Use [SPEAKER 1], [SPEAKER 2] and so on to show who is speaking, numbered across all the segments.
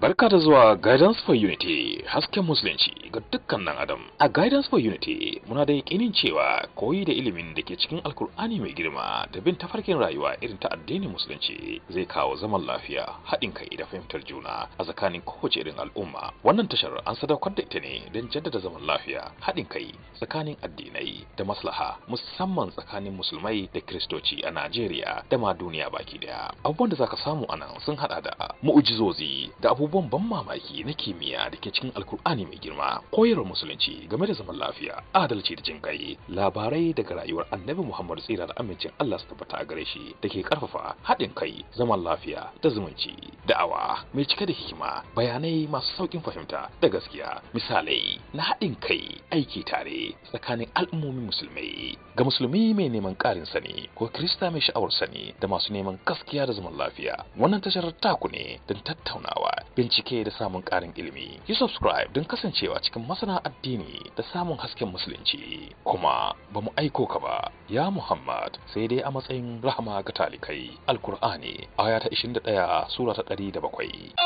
[SPEAKER 1] Barka da zuwa Guidance for Unity, hasken musulunci ga dukkan nan adam. A Guidance for Unity muna da yakinin cewa koyi da ilimin da ke cikin Alkur'ani mai girma da bin tafarkin rayuwa irin ta addinin musulunci zai kawo zaman lafiya, haɗin kai da fahimtar juna a tsakanin kowace irin al'umma. Wannan tashar an sadaukar da ita ne don jaddada zaman lafiya, haɗin kai tsakanin addinai da maslaha, musamman tsakanin musulmai da Kiristoci a Najeriya da ma duniya baki daya. Abubuwan da zaka samu anan sun hada da mu'ujizozi da abubuwan ban mamaki na kimiyya da ke cikin Alkur'ani mai girma, koyarwar musulunci game da zaman lafiya, adalci da jin kai, labarai daga rayuwar Annabi Muhammad tsira da amincin Allah su tabbata a gare shi da ke karfafa haɗin kai, zaman lafiya da zumunci, da'awa mai cike da hikima, bayanai masu saukin fahimta da gaskiya, misalai na haɗin kai, aiki tare tsakanin al'ummomin musulmai, ga musulmi mai neman ƙarin sani ko Kirista mai sha'awar sani da masu neman gaskiya da zaman lafiya. Wannan tashar taku ne don tattaunawa, bincike da samun ƙarin ilimi. Yi subscribe don kasancewa cikin masana addini da samun hasken musulunci. Kuma ba mu aiko ka ba, ya Muhammad, sai dai a matsayin rahama ga talikai. Alkur'ani, aya ta 21, sura ta 107.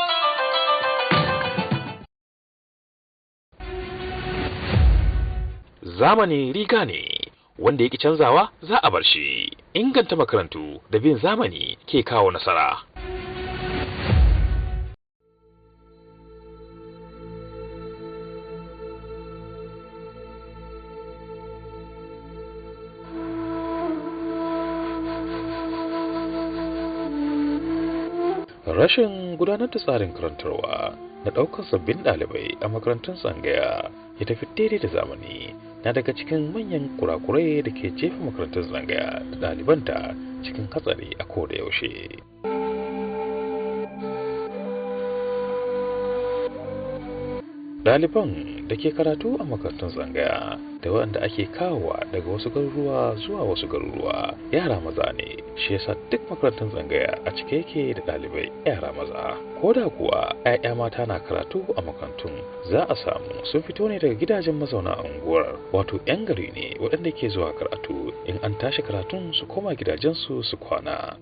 [SPEAKER 1] Zamani riga ne, wanda yake canzawa za a bar shi. Inganta makarantu da bin zamani ke kawo nasara. Rashin gudanar da tsarin karantarwa na ɗaukar sabbin ɗalibai a makarantun tsangaya ya tafi daidai da zamani na daga cikin manyan kurakurai da ke jefa makarantun tsangaya da ɗalibanta cikin hatsari a koda yaushe. Ɗaliban da ke karatu a makarantun tsangaya da waɗanda ake kawowa daga wasu garuruwa zuwa wasu garuruwa yara maza ne, shi yasa duk makarantun tsangaya a cike yake da ɗalibai yara maza. Ko da kuwa 'ya'ya mata na karatu a makarantun, za a samu sun fito ne daga gidajen mazauna a unguwar, wato 'yan gari ne waɗanda ke zuwa karatu, in an tashi karatun su koma gidajensu su kwana.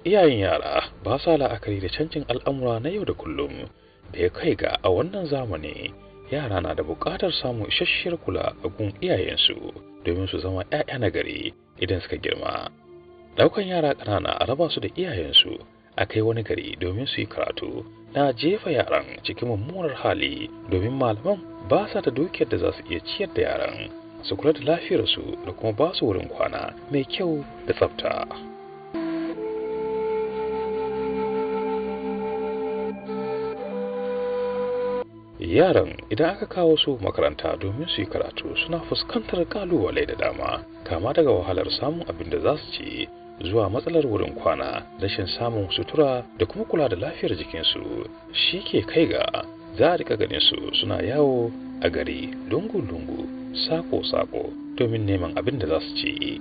[SPEAKER 1] Iyayen yara ba sa la'akari da canjin al'amura na yau da kullum da ya kai ga a wannan zamani yara na da buƙatar samun isasshiyar kula a gun iyayensu domin su zama 'ya'ya na gari idan suka girma. Ɗaukan yara ƙanana a raba su da iyayensu a kai wani gari domin su yi karatu na jefa yaran cikin mummunar hali, domin malaman ba sa da dukiyar da za su iya ciyar da yaran, su kula da lafiyarsu da kuma ba su wurin kwana mai kyau da tsafta. Yaran idan aka kawo su makaranta domin su yi karatu suna fuskantar kalubale da dama, kama daga wahalar samun abin da za su ci zuwa matsalar wurin kwana, rashin samun sutura da kuma kula da lafiyar jikinsu. Shi ke kai ga za a rika ganin su suna yawo a gari lungu-lungu, sako-sako domin neman abin da za su ci.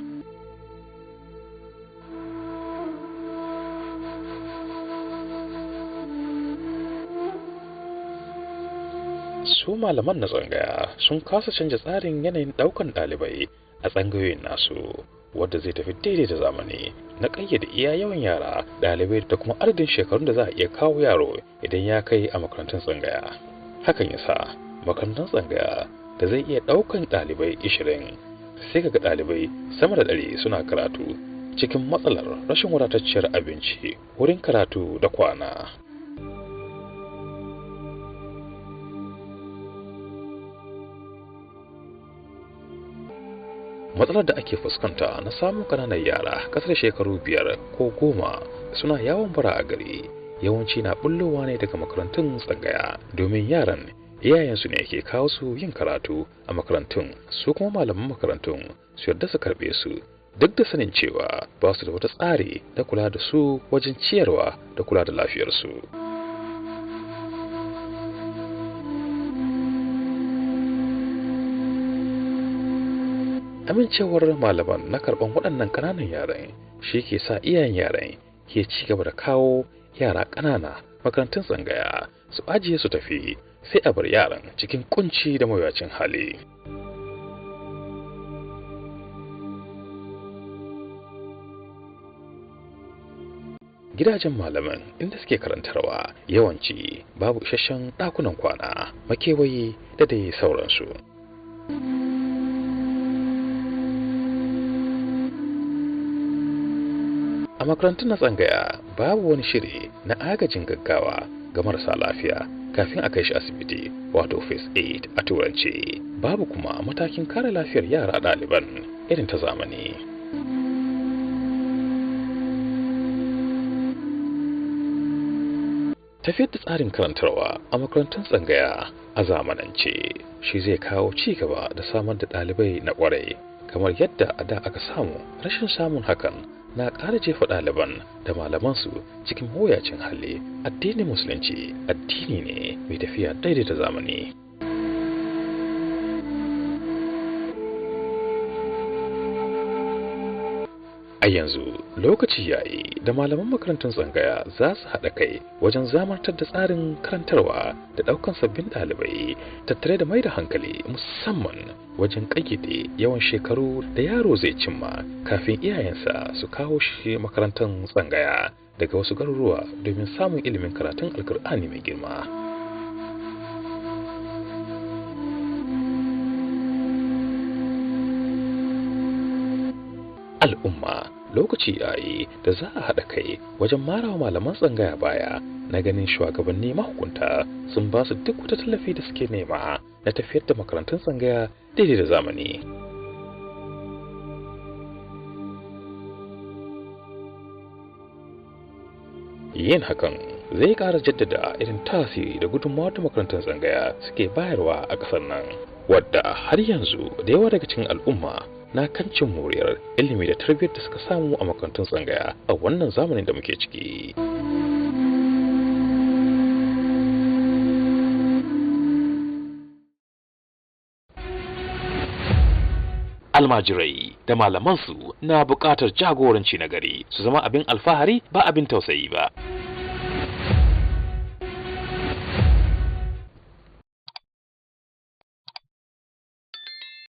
[SPEAKER 1] Su malaman na tsangaya sun kasa canja tsarin yanayin daukan ɗalibai a tsangayoyin nasu, wadda zai tafi daidai da zamani na ƙayyade iya yawan yara, ɗalibai da kuma adadin shekarun da za a iya kawo yaro idan ya kai a makarantun tsangaya. Hakan ya sa makarantun tsangaya da zai iya daukan ɗalibai 20 sai kaga ɗalibai sama da 100 suna karatu cikin matsalar rashin wadatacciyar abinci, wurin karatu da kwana. Matsalar da ake fuskanta na samun kananan yara kasar shekaru 5 ko 10 suna yawon bara a gari yawanci na bullowa ne daga makarantun tsangaya, domin yaran iyayensu ne ke kawo su yin karatu a makarantun, su kuma malaman makarantun su yarda su karbe su duk da sanin cewa ba su da wata tsari na kula da su wajen ciyarwa da kula da lafiyarsu. Amincewar malaman na karɓan waɗannan ƙananan yaran shi ke sa iyayen yaran ke ci gaba da kawo yara ƙanana makarantun tsangaya su ajiye su tafi, sai a bar yaran cikin kunci da mawuyacin hali. gidajen malaman inda suke karantarwa yawanci babu isasshen ɗakunan kwana, makewayi da dai sauransu. A makarantun na tsangaya babu wani shiri na agajin gaggawa ga marasa lafiya kafin a kai shi asibiti, wato first aid a turance. Babu kuma matakin kare lafiyar yara ɗaliban irin ta zamani. Tafiyar da tsarin karantarwa a makarantun tsangaya a zamanance shi zai kawo ci gaba da samar da ɗalibai na ƙwarai, kamar yadda a da aka samu rashin samun hakan na ƙara jefa ɗaliban da malamansu cikin mawuyacin hali. Addinin musulunci addini ne mai tafiya daidai da zamani. A yanzu lokaci yayi da malaman makarantun tsangaya za su haɗa kai wajen zamantar da tsarin karantarwa da ɗaukan sabbin ɗalibai, tattare da mai da hankali musamman wajen ƙayyade yawan shekaru da yaro zai cimma kafin iyayensa su kawo shi makarantar tsangaya daga wasu garuruwa domin samun ilimin karatun Alkur'ani mai girma. Al'umma lokaci yayi da za a haɗa kai wajen marawa malaman tsangaya baya na ganin shugabanni mahukunta sun ba su duk wata tallafi da suke nema na tafiyar da makarantun tsangaya daidai da zamani. Yin hakan zai ƙara jaddada irin tasiri da gudunmawar da makarantun tsangaya suke bayarwa a ƙasar nan, wadda har yanzu da yawa daga cikin al'umma na kan cin moriyar ilimi da tarbiyyar da suka samu a makarantun tsangaya a wannan zamanin da muke ciki. Almajirai da malamansu na buƙatar jagoranci na gari su zama abin alfahari ba abin tausayi ba.